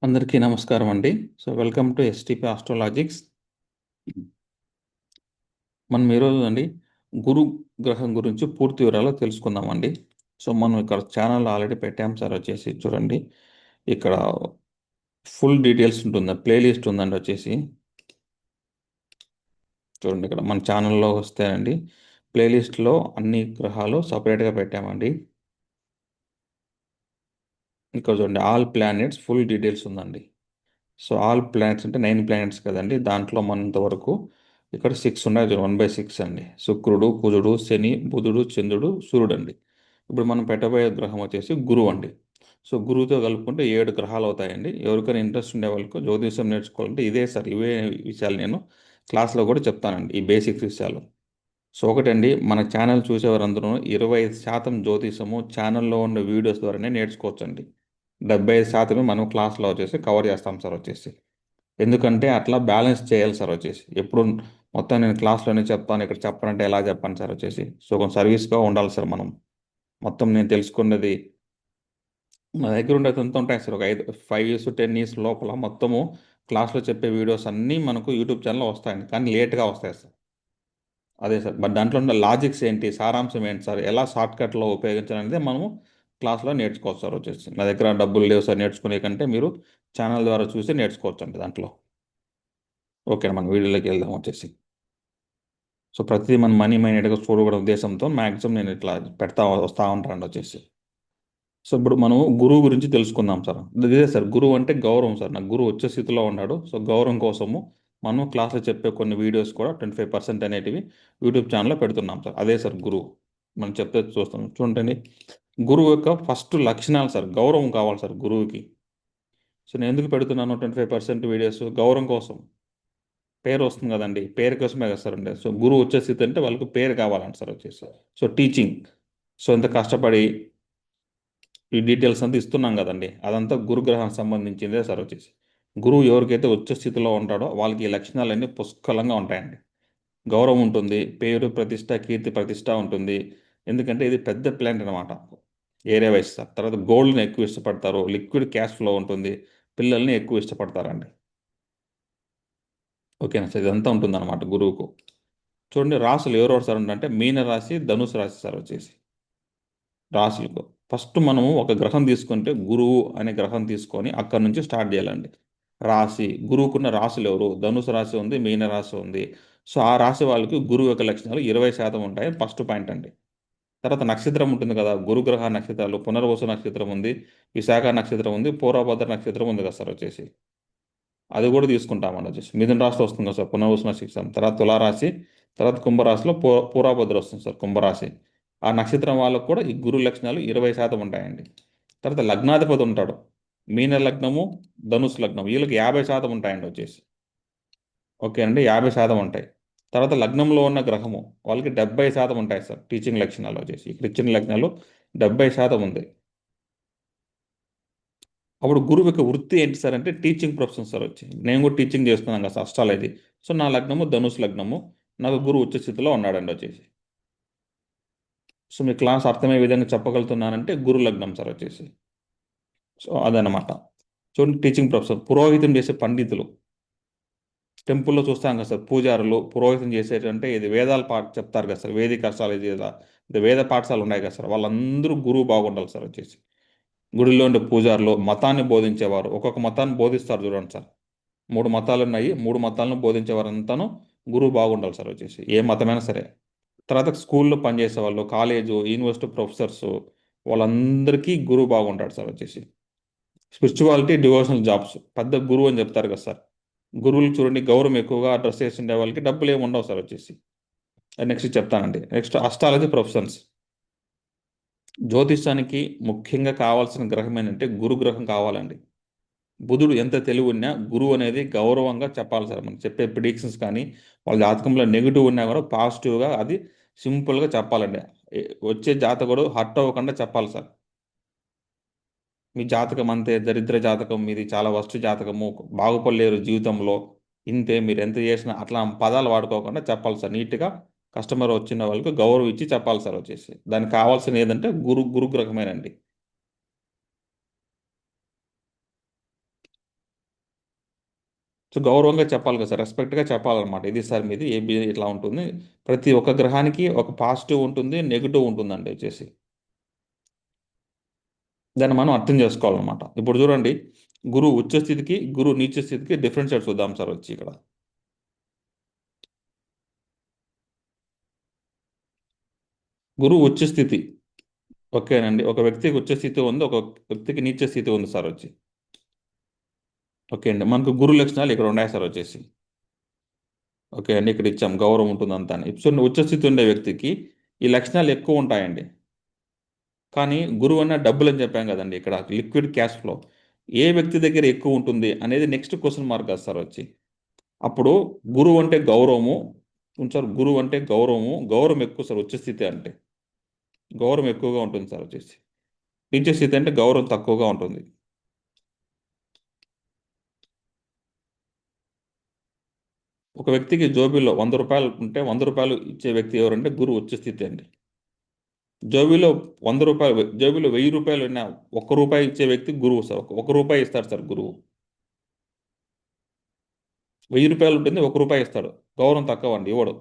అందరికీ నమస్కారం అండి. Welcome to STP Astrologics. మనం ఈరోజు అండి గురు గ్రహం గురించి పూర్తి వివరాలు తెలుసుకుందామండి. మనం ఇక్కడ ఛానల్ ఆల్రెడీ పెట్టాం సార్. వచ్చేసి చూడండి, ఇక్కడ ఫుల్ డీటెయిల్స్ ఉంటుంది, ప్లేలిస్ట్ ఉందండి. వచ్చేసి చూడండి, ఇక్కడ మన ఛానల్లో వస్తాయండి. ప్లేలిస్ట్లో అన్ని గ్రహాలు సపరేట్గా పెట్టామండి. ఇక్కడ చూడండి, ఆల్ ప్లానెట్స్ ఫుల్ డీటెయిల్స్ ఉందండి. ఆల్ ప్లానెట్స్ అంటే 9 ప్లానెట్స్ కదండి. దాంట్లో మనంతవరకు ఇక్కడ 6 ఉన్నాయి. 1/6 అండి. శుక్రుడు, కుజుడు, శని, బుధుడు, చంద్రుడు, సూర్యుడు అండి. ఇప్పుడు మనం పెట్టబోయే గ్రహం వచ్చేసి గురువు అండి. గురువుతో కలుపుకుంటే 7 గ్రహాలు అవుతాయండి. ఎవరికైనా ఇంట్రెస్ట్ ఉండే వాళ్ళకు జ్యోతిషం నేర్చుకోవాలంటే ఇదే సార్, ఇవే విషయాలు నేను క్లాస్లో కూడా చెప్తానండి, ఈ బేసిక్ విషయాలు. ఒకటండి, మన ఛానల్ చూసేవారందరూ 25% జ్యోతిషము ఛానల్లో ఉన్న వీడియోస్ ద్వారానే నేర్చుకోవచ్చండి. 75% మనం క్లాస్లో వచ్చేసి కవర్ చేస్తాం సార్. వచ్చేసి ఎందుకంటే అట్లా బ్యాలెన్స్ చేయాలి సార్. వచ్చేసి ఎప్పుడు మొత్తం నేను క్లాస్లోనే చెప్తాను, ఇక్కడ చెప్పనంటే ఎలా చెప్పాను సార్. వచ్చేసి కొంచెం సర్వీస్గా ఉండాలి సార్ మనం. మొత్తం నేను తెలుసుకున్నది నా దగ్గర ఉండేది ఎంత ఉంటాయి సార్, ఒక 5 ఇయర్స్ 10 ఇయర్స్ లోపల మొత్తము క్లాస్లో చెప్పే వీడియోస్ అన్నీ మనకు యూట్యూబ్ ఛానల్లో వస్తాయండి. కానీ లేట్గా వస్తాయి సార్. అదే సార్, బట్ దాంట్లో ఉన్న లాజిక్స్ ఏంటి, సారాంశం ఏంటి సార్, ఎలా షార్ట్కట్లో ఉపయోగించాలనేది మనము క్లాస్లో నేర్చుకోవచ్చు సార్. వచ్చేసి నా దగ్గర డబ్బులు లేవు సార్ నేర్చుకునే కంటే, మీరు ఛానల్ ద్వారా చూసి నేర్చుకోవచ్చు అండి దాంట్లో. ఓకే, మనం వీడియోలోకి వెళ్దాం. వచ్చేసి ప్రతిదీ మనం మనీ మైండెడ్గా చూడకూడదు ఉద్దేశంతో మ్యాక్సిమం నేను ఇట్లా వస్తూ ఉంటాను. వచ్చేసి ఇప్పుడు మనం గురువు గురించి తెలుసుకుందాం సార్. ఇదే సార్, గురువు అంటే గౌరవం సార్. నాకు గురువు వచ్చే స్థితిలో ఉన్నాడు. గౌరవం కోసము మనం క్లాస్లో చెప్పే కొన్ని వీడియోస్ కూడా 25% అనేటివి యూట్యూబ్ ఛానల్లో పెడుతున్నాం సార్. అదే సార్ గురువు. మనం చెప్తే చూస్తాం చూడండి. గురువు యొక్క ఫస్ట్ లక్షణాలు సార్, గౌరవం కావాలి సార్ గురువుకి. నేను ఎందుకు పెడుతున్నాను 25% వీడియోస్? గౌరవం కోసం. పేరు వస్తుంది కదండి, పేరు కోసమే కదా సార్ ఉండేది. గురువు వచ్చే స్థితి అంటే వాళ్ళకి పేరు కావాలంట సార్. వచ్చేసి టీచింగ్. ఇంత కష్టపడి ఈ డీటెయిల్స్ అంతా ఇస్తున్నాం కదండి, అదంతా గురుగ్రహానికి సంబంధించిందే సార్. వచ్చేసి గురువు ఎవరికైతే ఉచ్చ స్థితిలో ఉంటాడో వాళ్ళకి ఈ లక్షణాలన్నీ పుష్కలంగా ఉంటాయండి. గౌరవం ఉంటుంది, పేరు ప్రతిష్ట, కీర్తి ప్రతిష్ట ఉంటుంది. ఎందుకంటే ఇది పెద్ద ప్లాంట్ అనమాట, ఏరియా వైజ్ సార్. తర్వాత గోల్డ్ని ఎక్కువ ఇష్టపడతారు, లిక్విడ్ క్యాష్ ఫ్లో ఉంటుంది, పిల్లల్ని ఎక్కువ ఇష్టపడతారండి. ఓకేనా సార్, ఇదంతా ఉంటుంది అనమాట గురువుకు. చూడండి, రాసులు ఎవరెవరు సార్ అంటే మీన రాశి, ధనుసు రాశి సార్. వచ్చేసి రాశులకు ఫస్ట్ మనము ఒక గ్రహం తీసుకుంటే గురువు అనే గ్రహం తీసుకొని అక్కడి నుంచి స్టార్ట్ చేయాలండి. రాశి, గురువుకున్న రాశులు ఎవరు? ధనుసు రాశి ఉంది, మీన రాశి ఉంది. ఆ రాశి వాళ్ళకి గురువు యొక్క లక్షణాలు 20% ఉంటాయి. ఫస్ట్ పాయింట్ అండి. తర్వాత నక్షత్రం ఉంటుంది కదా, గురుగ్రహ నక్షత్రాలు పునర్వసు నక్షత్రం ఉంది, విశాఖ నక్షత్రం ఉంది, పూర్వభద్ర నక్షత్రం ఉంది కదా సార్. వచ్చేసి అది కూడా తీసుకుంటామండి. వచ్చేసి మిథున రాశిలో వస్తుంది కదా సార్ పునర్వసు నక్షత్రం. తర్వాత తులారాశి, తర్వాత కుంభరాశిలో పూర్వభద్ర వస్తుంది సార్, కుంభరాశి. ఆ నక్షత్రం వాళ్ళకు కూడా ఈ గురు లక్షణాలు 20% ఉంటాయండి. తర్వాత లగ్నాధిపతి ఉంటాడు, మీన లగ్నము, ధనుసు లగ్నం, వీళ్ళకి 50% ఉంటాయండి. వచ్చేసి ఓకే అండి, 50% ఉంటాయి. తర్వాత లగ్నంలో ఉన్న గ్రహము వాళ్ళకి 70% ఉంటాయి సార్. టీచింగ్ లక్షణాలు వచ్చేసి ఇక్కడ ఇచ్చిన లగ్నాలు 70% ఉంది. అప్పుడు గురువు యొక్క వృత్తి ఏంటి సార్ అంటే టీచింగ్ ప్రొఫెషన్ సార్. వచ్చి నేను కూడా టీచింగ్ చేస్తున్నాను కదా సార్, అస్ట్రాలజీ. నా లగ్నము ధనుసు లగ్నము, నాకు గురువు ఉచ్చ స్థితిలో ఉన్నాడండి. వచ్చేసి మీ క్లాస్ అర్థమయ్యే విధంగా చెప్పగలుగుతున్నానంటే గురు లగ్నం సార్. వచ్చేసి అదనమాట. చూడండి, టీచింగ్ ప్రొఫెసర్, పురోహితం చేసే పండితులు, టెంపుల్లో చూస్తాం కదా సార్, పూజారులు పురోహితం చేసేటంటే ఇది వేదాలు చెప్తారు కదా సార్, వేదిక అస్ట్రాలజీ ఇది వేద పాఠశాలలు ఉన్నాయి కదా సార్, వాళ్ళందరూ గురువు బాగుండాలి సార్. వచ్చేసి గుడిలో ఉండే పూజారులు మతాన్ని బోధించేవారు, ఒక్కొక్క మతాన్ని బోధిస్తారు చూడండి సార్. 3 మతాలు ఉన్నాయి, 3 మతాలను బోధించేవారు అంతాను గురువు బాగుండాలి సార్. వచ్చేసి ఏ మతమైనా సరే. తర్వాత స్కూల్లో పనిచేసే వాళ్ళు, కాలేజు యూనివర్సిటీ ప్రొఫెసర్స్, వాళ్ళందరికీ గురువు బాగుంటాడు సార్. వచ్చేసి స్పిరిచువాలిటీ, డివోషనల్ జాబ్స్ పెద్ద గురువు అని చెప్తారు కదా సార్. గురువులు చూడండి, గౌరవం ఎక్కువగా డ్రెస్ చేసి ఉండే వాళ్ళకి డబ్బులు ఏమి ఉండవు సార్. వచ్చేసి నెక్స్ట్ చెప్తానండి. Next astrology professions. జ్యోతిష్యానికి ముఖ్యంగా కావాల్సిన గ్రహం ఏంటంటే గురు గ్రహం కావాలండి. బుధుడు ఎంత తెలివి ఉన్నా గురువు అనేది గౌరవంగా చెప్పాలి సార్. మనం చెప్పే ప్రిడిక్షన్స్ కానీ వాళ్ళ జాతకంలో నెగిటివ్ ఉన్నా కూడా పాజిటివ్గా అది సింపుల్గా చెప్పాలండి. వచ్చే జాతకుడు హర్ట్ అవ్వకుండా చెప్పాలి సార్. మీ జాతకం అంతే దరిద్ర జాతకం, మీది చాలా వస్తు జాతకము, బాగుపడలేరు జీవితంలో, ఇంతే, మీరు ఎంత చేసినా, అట్లా పదాలు వాడుకోకుండా చెప్పాలి సార్. నీట్గా కస్టమర్ వచ్చిన వాళ్ళకి గౌరవం ఇచ్చి చెప్పాలి సార్. వచ్చేసి దానికి కావాల్సిన ఏదంటే గురుగ్రహమేనండి. సో గౌరవంగా చెప్పాలి కదా సార్, రెస్పెక్ట్గా చెప్పాలన్నమాట. ఇది సార్ మీది ఏబి ఇట్లా ఉంటుంది. ప్రతి ఒక్క గ్రహానికి ఒక పాజిటివ్ ఉంటుంది, నెగిటివ్ ఉంటుందండి వచ్చేసి. దాన్ని మనం అర్థం చేసుకోవాలన్నమాట. ఇప్పుడు చూడండి, గురువు ఉచ్చ స్థితికి గురువు నీచ స్థితికి డిఫరెన్షియేట్ చూద్దాం సార్ వచ్చి ఇక్కడ. గురువు ఉచ్చ స్థితి, ఓకేనండి. ఒక వ్యక్తికి ఉచ్చ స్థితి ఉంది, ఒక వ్యక్తికి నీచ స్థితి ఉంది సార్ వచ్చి. ఓకే అండి, మనకు గురు లక్షణాలు ఇక్కడ ఉన్నాయి సార్ వచ్చేసి. ఓకే అండి, ఇక్కడ ఇచ్చాం గౌరవం ఉంటుంది అంతా అని. ఇప్పుడు ఉచ్చ స్థితి ఉండే వ్యక్తికి ఈ లక్షణాలు ఎక్కువ ఉంటాయండి. కానీ గురువు అన్న డబ్బులు అని చెప్పాం కదండి, ఇక్కడ లిక్విడ్ క్యాష్ ఫ్లో ఏ వ్యక్తి దగ్గర ఎక్కువ ఉంటుంది అనేది నెక్స్ట్ క్వశ్చన్ మార్క్ కదా సార్ వచ్చి. అప్పుడు గురువు అంటే గౌరవము సార్, గురువు అంటే గౌరవము, గౌరవం ఎక్కువ సార్ ఉచ్చ స్థితి అంటే. గౌరవం ఎక్కువగా ఉంటుంది సార్ వచ్చేసి. నీచ స్థితి అంటే గౌరవం తక్కువగా ఉంటుంది. ఒక వ్యక్తికి జోబీలో 100 రూపాయలు ఉంటే 100 రూపాయలు ఇచ్చే వ్యక్తి ఎవరంటే గురువు ఉచ్చ స్థితి అండి. జోబీలో 100 రూపాయలు, జోబీలో 1000 రూపాయలు ఉన్న 1 రూపాయి ఇచ్చే వ్యక్తి గురువు సార్. ఒక రూపాయి ఇస్తాడు సార్ గురువు. 1000 రూపాయలు ఉంటుంది, 1 రూపాయి ఇస్తాడు. గౌరవం తక్కువ అండి, ఇవ్వడు.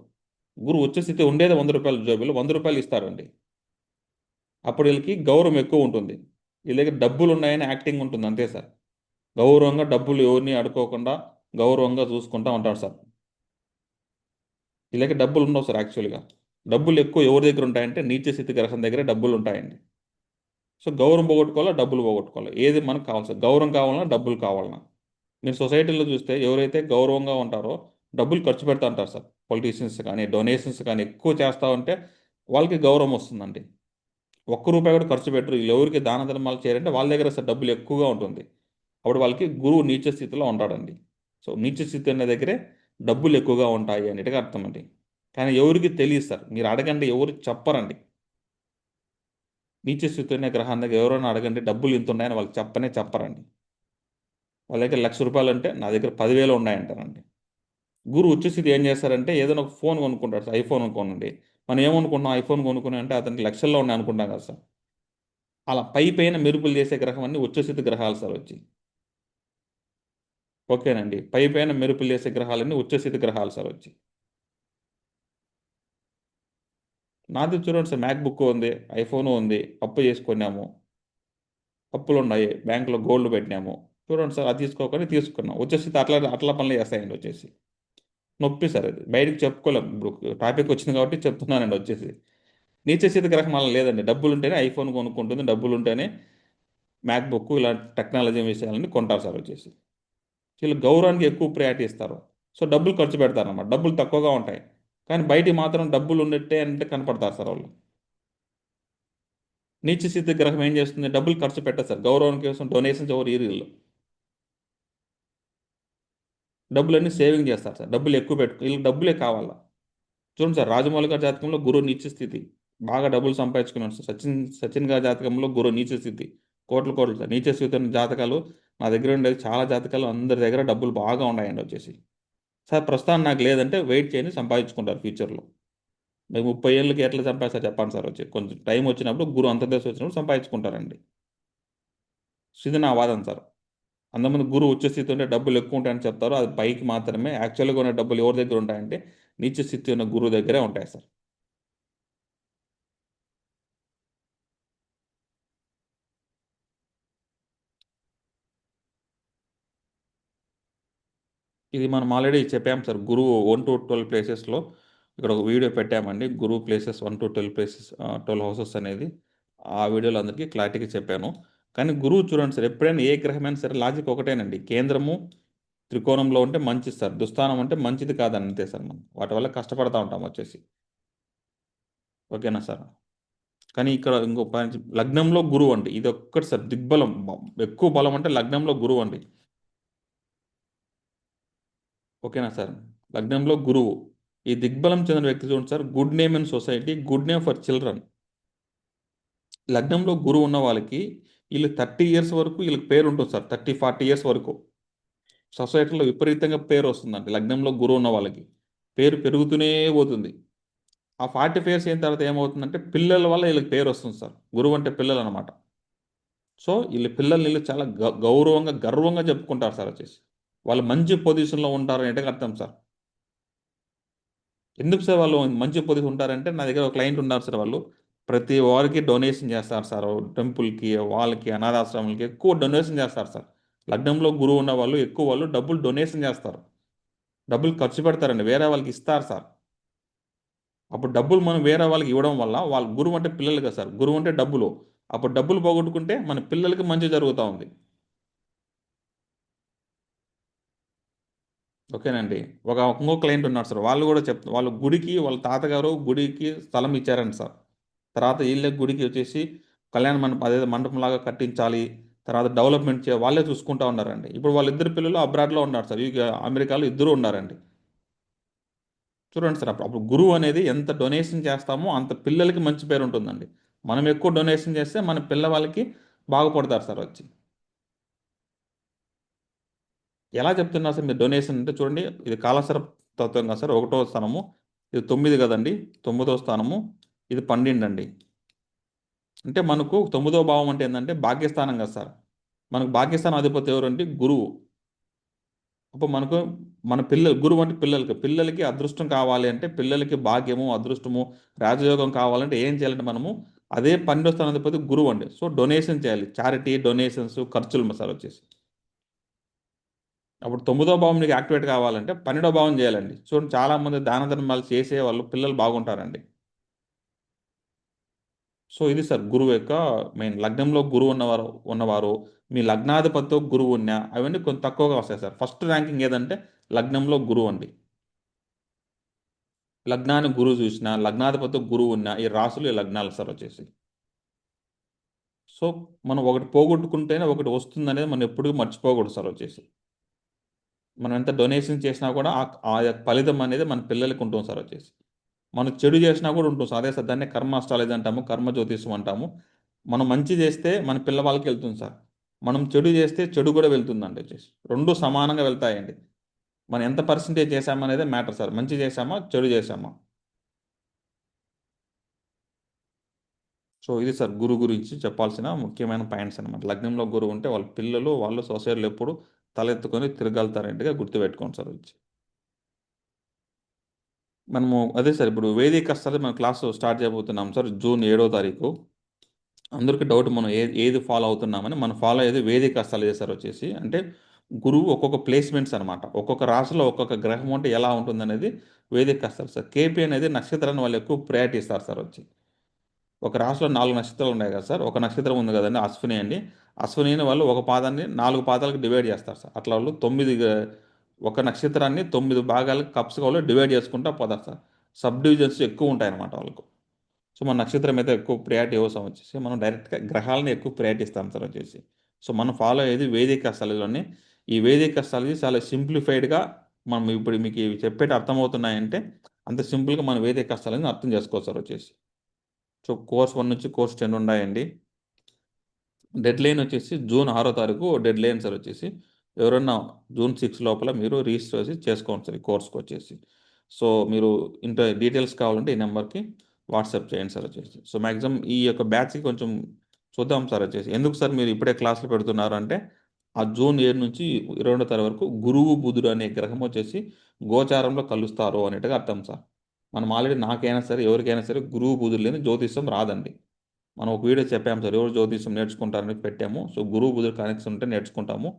గురువు ఉచ్చ స్థితి ఉండేది 100 రూపాయలు, జోబీలో 100 రూపాయలు ఇస్తారండి. అప్పుడు వీళ్ళకి గౌరవం ఎక్కువ ఉంటుంది. వీళ్ళ దగ్గర డబ్బులు ఉన్నాయని యాక్టింగ్ ఉంటుంది అంతే సార్. గౌరవంగా డబ్బులు ఎవరిని అడుకోకుండా గౌరవంగా చూసుకుంటా ఉంటాడు సార్. వీళ్ళకి డబ్బులు ఉండవు సార్ యాక్చువల్గా. డబ్బులు ఎక్కువ ఎవరి దగ్గర ఉంటాయంటే నీచ స్థితి గ్రహం దగ్గర డబ్బులు ఉంటాయండి. సో గౌరవం పోగొట్టుకోవాలా, డబ్బులు పోగొట్టుకోవాలి, ఏది మనకు కావాలి సార్? గౌరవం కావాలన్నా, డబ్బులు కావాలన్నా. మీరు సొసైటీలో చూస్తే ఎవరైతే గౌరవంగా ఉంటారో డబ్బులు ఖర్చు పెడతా ఉంటారు సార్. పొలిటీషియన్స్ కానీ డొనేషన్స్ కానీ ఎక్కువ చేస్తూ ఉంటే వాళ్ళకి గౌరవం వస్తుందండి. 1 రూపాయి కూడా ఖర్చు పెట్టరు, వీళ్ళు ఎవరికి దాన ధర్మాలు చేయాలంటే వాళ్ళ దగ్గర సార్ డబ్బులు ఎక్కువగా ఉంటుంది. అప్పుడు వాళ్ళకి గురువు నీచ స్థితిలో ఉంటాడండి. సో నీచ స్థితి అనే దగ్గరే డబ్బులు ఎక్కువగా ఉంటాయి అనేటిగా అర్థం అండి. కానీ ఎవరికి తెలియదు సార్, మీరు అడగండి ఎవరు చెప్పరండి. నీచ స్థితి అనే గ్రహం దగ్గర ఎవరైనా అడగండి డబ్బులు ఇంత ఉన్నాయని వాళ్ళు చెప్పరండి. వాళ్ళ దగ్గర 1,00,000 రూపాయలు అంటే నా దగ్గర 10,000 ఉన్నాయంటారండి. గురువు ఉచ్చస్థితి ఏం చేస్తారంటే ఏదైనా ఒక ఫోన్ కొనుక్కుంటాడు సార్, ఐఫోన్ కొనుక్కోనండి. మనం ఏమనుకుంటున్నాం, ఐఫోన్ కొనుక్కుని అంటే అతనికి లక్షల్లో ఉన్నాయి అనుకుంటాం కదా సార్. అలా పై పైన మెరుపులు చేసే గ్రహం అన్ని ఉచ్చస్థితి గ్రహాలు సార్ వచ్చి. ఓకేనండి, పై పైన మెరుపులు చేసే గ్రహాలన్నీ ఉచ్చస్థితి గ్రహాలు సార్ వచ్చి. నాది చూడండి సార్, మ్యాక్ బుక్ ఉంది, ఐఫోన్ ఉంది, అప్పు చేసి కొన్నాము, అప్పులు ఉన్నాయి, బ్యాంకులో గోల్డ్ పెట్టినాము. చూడండి సార్, అది తీసుకోకుండా తీసుకున్నాం. ఉచ్చస్థితి అట్లా అట్లా పనులు చేస్తాయండి వచ్చేసి. నొప్పి సార్ అది, బయటకు చెప్పుకోలేం. ఇప్పుడు టాపిక్ వచ్చింది కాబట్టి చెప్తున్నానండి వచ్చేసి. నీచ స్థితి గ్రహం అలా లేదండి, డబ్బులు ఉంటేనే ఐఫోన్ కొనుక్కుంటుంది, డబ్బులు ఉంటేనే మ్యాక్ బుక్ ఇలాంటి టెక్నాలజీ విషయాలన్నీ కొంటారు సార్ వచ్చేసి. వీళ్ళు గౌరవానికి ఎక్కువ ప్రయారిటీ ఇస్తారు. సో డబ్బులు ఖర్చు పెడతారు అన్నమాట, డబ్బులు తక్కువగా ఉంటాయి. కానీ బయటికి మాత్రం డబ్బులు ఉన్నట్టే అంటే కనపడతారు సార్ వాళ్ళు. నీచ స్థితి గ్రహం ఏం చేస్తుంది, డబ్బులు ఖర్చు పెట్టదు సార్. గౌరవం కోసం డొనేషన్స్ ఎవరు వీళ్ళు డబ్బులన్నీ సేవింగ్ చేస్తారు సార్. డబ్బులు ఎక్కువ వీళ్ళకి డబ్బులే కావాలా. చూడండి సార్, రాజమౌళి గారి జాతకంలో గురువు నీచ స్థితి, బాగా డబ్బులు సంపాదించుకున్నాడు సార్. సచిన్ గారి జాతకంలో గురువు నీచ స్థితి, కోట్లు కోట్లు సార్. నీచ స్థితి ఉన్న జాతకాలు నా దగ్గర ఉండేది చాలా జాతకాలు, అందరి దగ్గర డబ్బులు బాగా ఉన్నాయండి వచ్చేసి. సార్ ప్రస్తుతం నాకు లేదంటే వెయిట్ చేయండి, సంపాదించుకుంటారు ఫ్యూచర్లో. మీకు 30 ఏళ్ళకి ఎట్లా సంపాదిస్తారు చెప్పండి సార్ వచ్చి. కొంచెం టైం వచ్చినప్పుడు గురు అంతర్దశ వచ్చినప్పుడు సంపాదించుకుంటారండి. సో ఇది నా వాదన సార్. అంతమంది గురువు ఉచ్చ స్థితి ఉంటే డబ్బులు ఎక్కువ ఉంటాయని చెప్తారు, అది పైకి మాత్రమే. యాక్చువల్గా ఉన్న డబ్బులు ఎవరి దగ్గర ఉంటాయంటే నీచ స్థితి ఉన్న గురువు దగ్గరే ఉంటాయి సార్. ఇది మనం ఆల్రెడీ చెప్పాం సార్, గురువు 1 to 12 ప్లేసెస్లో. ఇక్కడ ఒక వీడియో పెట్టామండి, గురువు ప్లేసెస్ 1 to 12 ప్లేసెస్, 12 హౌసెస్ అనేది. ఆ వీడియోలో అందరికీ క్లారిటీగా చెప్పాను. కానీ గురువు చూడండి సార్, ఎప్పుడైనా ఏ గ్రహమైనా సరే లాజిక్ ఒకటేనండి. కేంద్రము త్రికోణంలో ఉంటే మంచిది సార్, దుస్థానం అంటే మంచిది కాదని అంతే సార్. మనం వాటి వల్ల కష్టపడతా ఉంటాం వచ్చేసి. ఓకేనా సార్? కానీ ఇక్కడ ఇంకో పాయింట్, లగ్నంలో గురువు అండి, ఇది ఒక్కటి సార్ దిగ్బలం. ఎక్కువ బలం అంటే లగ్నంలో గురువు అండి. ఓకేనా సార్? లగ్నంలో గురువు, ఈ దిగ్బలం చెందిన వ్యక్తి చూడండి sir, good name in society, good name for children. లగ్నంలో గురువు ఉన్న వాళ్ళకి వీళ్ళు 30 ఇయర్స్ వరకు వీళ్ళకి పేరు ఉంటుంది సార్. 30-40 ఇయర్స్ వరకు సొసైటీలో విపరీతంగా పేరు వస్తుందండి. లగ్నంలో గురువు ఉన్న వాళ్ళకి పేరు పెరుగుతూనే పోతుంది. ఆ 45 ఇయర్స్ అయిన తర్వాత ఏమవుతుందంటే పిల్లల వల్ల వీళ్ళకి పేరు వస్తుంది సార్. గురువు అంటే పిల్లలు అనమాట. సో వీళ్ళ పిల్లల్ని వీళ్ళు చాలా గౌరవంగా, గర్వంగా చెప్పుకుంటారు సార్ వచ్చేసి. వాళ్ళు మంచి పొజిషన్లో ఉంటారు అంటే అర్థం సార్. ఎందుకు సార్ వాళ్ళు మంచి పొజిషన్ ఉంటారంటే నా దగ్గర ఒక క్లయింట్ ఉన్నారు సార్. వాళ్ళు ప్రతి వారికి డొనేషన్ చేస్తారు సార్. టెంపుల్కి, వాళ్ళకి, అనాథాశ్రమాలకి ఎక్కువ డొనేషన్ చేస్తారు సార్. లగ్నంలో గురువు ఉన్న వాళ్ళు ఎక్కువ వాళ్ళు డబ్బులు డొనేషన్ చేస్తారు. డబ్బులు ఖర్చు పెడతారండి, వేరే వాళ్ళకి ఇస్తారు సార్. అప్పుడు డబ్బులు మనం వేరే వాళ్ళకి ఇవ్వడం వల్ల వాళ్ళ గురువు అంటే పిల్లలు కదా సార్, గురువు అంటే డబ్బులు. అప్పుడు డబ్బులు పోగొట్టుకుంటే మన పిల్లలకి మంచి జరుగుతూ ఉంది. ఓకేనండి. ఇంకో క్లయింట్ ఉన్నారు సార్. వాళ్ళు కూడా వాళ్ళ గుడికి వాళ్ళ తాతగారు గుడికి స్థలం ఇచ్చారండి సార్. తర్వాత వీళ్ళే గుడికి వచ్చేసి కళ్యాణ మండపం అదే మండపంలాగా కట్టించాలి. తర్వాత డెవలప్మెంట్ వాళ్ళే చూసుకుంటా ఉన్నారండి. ఇప్పుడు వాళ్ళిద్దరు పిల్లలు అబ్రాడ్లో ఉన్నారు సార్. అమెరికాలో ఇద్దరు ఉన్నారండి. చూడండి సార్, అప్పుడు అప్పుడు గురువు అనేది ఎంత డొనేషన్ చేస్తామో అంత పిల్లలకి మంచి పేరు ఉంటుందండి. మనం ఎక్కువ డొనేషన్ చేస్తే మన పిల్లవాళ్ళకి బాగుపడతారు సార్ వచ్చి. ఎలా చెప్తున్నారు సార్ మీరు డొనేషన్ అంటే? చూడండి, ఇది కాలసర్ప తత్వం కదా సార్. 1వ స్థానము, ఇది 9 కదండి. 9వ స్థానము, ఇది 12 అండి. అంటే మనకు 9వ భావం అంటే ఏంటంటే భాగ్యస్థానం కదా సార్. మనకు భాగ్యస్థానం అధిపతి ఎవరంటే గురువు. అప్పుడు మనకు మన పిల్లలు, గురువు అంటే పిల్లలకి పిల్లలకి అదృష్టం కావాలి అంటే, పిల్లలకి భాగ్యము, అదృష్టము, రాజయోగం కావాలంటే ఏం చేయాలంటే మనము అదే 12వ స్థానాధిపతి గురువు అండి. సో డొనేషన్ చేయాలి, చారిటీ డొనేషన్స్ ఖర్చులు సార్ వచ్చేసి. అప్పుడు 9వ భావం మీకు యాక్టివేట్ కావాలంటే 12వ భావం చేయాలండి. చూడండి, చాలామంది దాన ధర్మాలు చేసే వాళ్ళు పిల్లలు బాగుంటారండి. సో ఇది సార్ గురువు యొక్క మెయిన్. లగ్నంలో గురువు ఉన్నవారు మీ లగ్నాధిపతితో గురువు ఉన్నా అవన్నీ కొంచెం తక్కువగా వస్తాయి సార్. ఫస్ట్ ర్యాంకింగ్ ఏదంటే లగ్నంలో గురువు అండి. లగ్నాన్ని గురువు చూసిన, లగ్నాధిపతితో గురువు ఉన్న ఈ రాసులు ఈ లగ్నాలు సార్ వచ్చేసి. సో మనం ఒకటి పోగొట్టుకుంటేనే ఒకటి వస్తుందనేది మనం ఎప్పుడూ మర్చిపోకూడదు సార్ వచ్చేసి. మనం ఎంత డొనేషన్ చేసినా కూడా ఆ యొక్క ఫలితం అనేది మన పిల్లలకి ఉంటుంది సార్ వచ్చేసి. మనం చెడు చేసినా కూడా ఉంటుంది సార్. అదే సార్, దాన్నే కర్మ అస్ట్రాలజీ అంటాము, కర్మ జ్యోతిషం అంటాము. మనం మంచి చేస్తే మన పిల్లవాళ్ళకి వెళ్తుంది సార్. మనం చెడు చేస్తే చెడు కూడా వెళ్తుందండి వచ్చేసి. రెండు సమానంగా వెళ్తాయండి. మనం ఎంత పర్సెంటేజ్ చేశామనేదే మ్యాటర్ సార్. మంచి చేశామా, చెడు చేశామా. సో ఇది సార్ గురువు గురించి చెప్పాల్సిన ముఖ్యమైన పాయింట్స్ అనమాట. లగ్నంలో గురువు ఉంటే వాళ్ళ పిల్లలు వాళ్ళు సొసైటీలో ఎప్పుడు తలెత్తుకొని తిరగలుగుతారంటగా గుర్తుపెట్టుకోండి సార్ వచ్చి. మనము అదే సార్, ఇప్పుడు వేదిక అస్త్రాలు మన క్లాసు స్టార్ట్ చేయబోతున్నాం సార్ జూన్ 7వ తారీఖు. అందరికీ డౌట్, మనం ఏది ఫాలో అవుతున్నామని. మనం ఫాలో అయ్యేది వేదిక అస్త్రాలు చేస్తారు వచ్చేసి. అంటే గురువు ఒక్కొక్క ప్లేస్మెంట్స్ అనమాట. ఒక్కొక్క రాశిలో ఒక్కొక్క గ్రహం ఉంటే ఎలా ఉంటుందనేది వేదిక అస్త్రాలు సార్. కేపీ అనేది నక్షత్రాన్ని వాళ్ళు ఎక్కువ ప్రయారిటీ ఇస్తారు సార్ వచ్చి. ఒక రాశిలో 4 నక్షత్రాలు ఉన్నాయి కదా సార్. ఒక నక్షత్రం ఉంది కదండి, అశ్విని అండి. అశ్వినిని వాళ్ళు ఒక పాదాన్ని 4 పాదాలకు డివైడ్ చేస్తారు సార్. అట్లా వాళ్ళు 9 ఒక నక్షత్రాన్ని 9 భాగాలకు కప్స్గా వాళ్ళు డివైడ్ చేసుకుంటూ పోతారు సార్. సబ్ డివిజన్స్ ఎక్కువ ఉంటాయి అన్నమాట వాళ్ళకు. సో మన నక్షత్రం అయితే ఎక్కువ ప్రయారిటీ ఇవ్వసం వచ్చేసి, మనం డైరెక్ట్గా గ్రహాలని ఎక్కువ ప్రయారిటీ ఇస్తాం సార్ వచ్చేసి. సో మనం ఫాలో అయ్యేది వేదిక అస్ట్రాలజీలోని. ఈ వేదిక అస్ట్రాలజీ చాలా సింప్లిఫైడ్గా మనం ఇప్పుడు మీకు ఇవి చెప్పేటి అర్థమవుతున్నాయంటే అంత సింపుల్గా మన వేదిక అస్ట్రాలజీని అర్థం చేసుకోవచ్చు సార్ వచ్చేసి. సో కోర్స్ 1 నుంచి కోర్స్ 10 ఉన్నాయండి. డెడ్ లైన్ వచ్చేసి జూన్ 6వ తారీఖు డెడ్ లైన్ సార్ వచ్చేసి. ఎవరన్నా జూన్ 6 లోపల మీరు రిజిస్టర్ చేసి చేసుకోండి సార్ ఈ కోర్స్కి వచ్చేసి. సో మీరు డీటెయిల్స్ కావాలంటే ఈ నెంబర్కి వాట్సాప్ చేయండి సార్ వచ్చేసి. సో మ్యాక్సిమం ఈ యొక్క బ్యాచ్కి కొంచెం చూద్దాం సార్ వచ్చేసి. ఎందుకు సార్ మీరు ఇప్పుడే క్లాసులు పెడుతున్నారు అంటే, ఆ జూన్ 7 నుంచి 22వ తారీఖు వరకు గురువు బుధుడు అనే గ్రహం వచ్చేసి గోచారంలో కలుస్తారు అనేట్టుగా అర్థం సార్. మనం ఆల్రెడీ నాకైనా సరే ఎవరికైనా సరే గురువు బుధుడు లేని జ్యోతిష్యం రాదండి. మనం ఒక వీడియో చెప్పాము సార్, ఎవరు జ్యోతిష్యం నేర్చుకుంటారని పెట్టాము. సో గురువు బుధుడు కనెక్షన్ ఉంటే నేర్చుకుంటాము.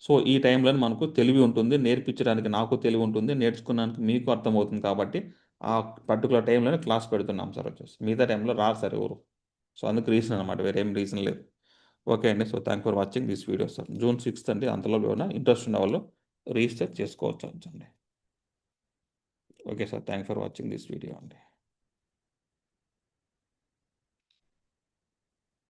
సో ఈ టైంలో మనకు తెలివి ఉంటుంది, నేర్పించడానికి నాకు తెలివి ఉంటుంది, నేర్చుకున్నానికి మీకు అర్థమవుతుంది కాబట్టి ఆ పర్టికులర్ టైంలోనే క్లాస్ పెడుతున్నాం సార్ వచ్చేసి. మిగతా టైంలో రారు సార్ ఎవరు. సో అందుకు రీజన్ అనమాట, వేరే ఏం రీజన్ లేదు. ఓకే అండి. So thank for watching this video sir. June 6th అండి, అంతలో ఏమైనా ఇంట్రెస్ట్ ఉన్న వాళ్ళు రిజిస్టర్ చేసుకోవచ్చు అండి. Okay sir, thank for watching this video అండి.